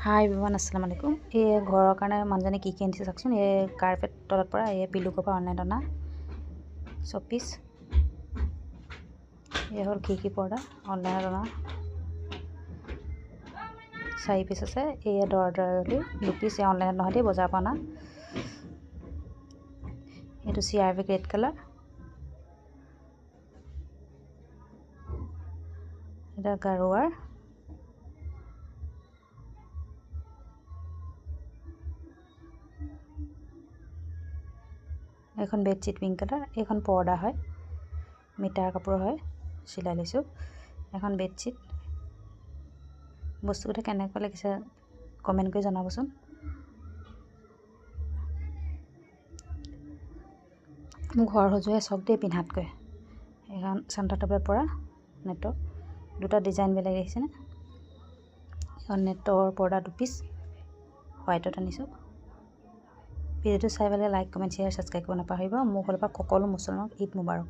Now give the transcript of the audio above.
হাই everyone, আসসালামু আলাইকুম। এই ঘৰৰ কাৰণে মানুহজনে কি আনিছে চাওকচোন। এই কাৰ্পেট তলত পৰা এই পিলো কভাৰ অনলাইনত অনা চপিচ। এই হ'ল খিৰিকী পৰ্দা অনলাইনত অনা 4 পিচ আছে। এই দৰদাৰ 2 পিচ অনলাইনত নহয় দেই, বজাৰৰ পৰা অনা। এইটো CRV ৰেড কালাৰ। এটা গাৰোৱাৰ। এখন বেডশ্বীট পিংক কালাৰ। এইখন পৰ্দা হয়, মিটাৰ কাপোৰ হয়, চিলাই লৈছোঁ। এখন বেডশ্বীট। বস্তুকেইটা কেনেকুৱা লাগিছে কমেণ্ট কৰি জনাবচোন। মোৰ ঘৰ সজোৱাই চখ দেই পিন্ধাতকৈ। এখন চান্তা টপৰ পৰা নেটৰ 2টা ডিজাইন বেলেগ আহিছেনে। এখন নেটৰ পৰ্দা 2 পিচ হোৱাইটত আনিছোঁ। ভিডিঅ'টো চাই পেলাই লাইক, কমেণ্ট, শ্বেয়াৰ, ছাবস্ক্ৰাইব কৰিব নাপাহৰিব। মোৰ ফালৰ পৰা সকলো মুছলমানক ঈদ মুবাৰক।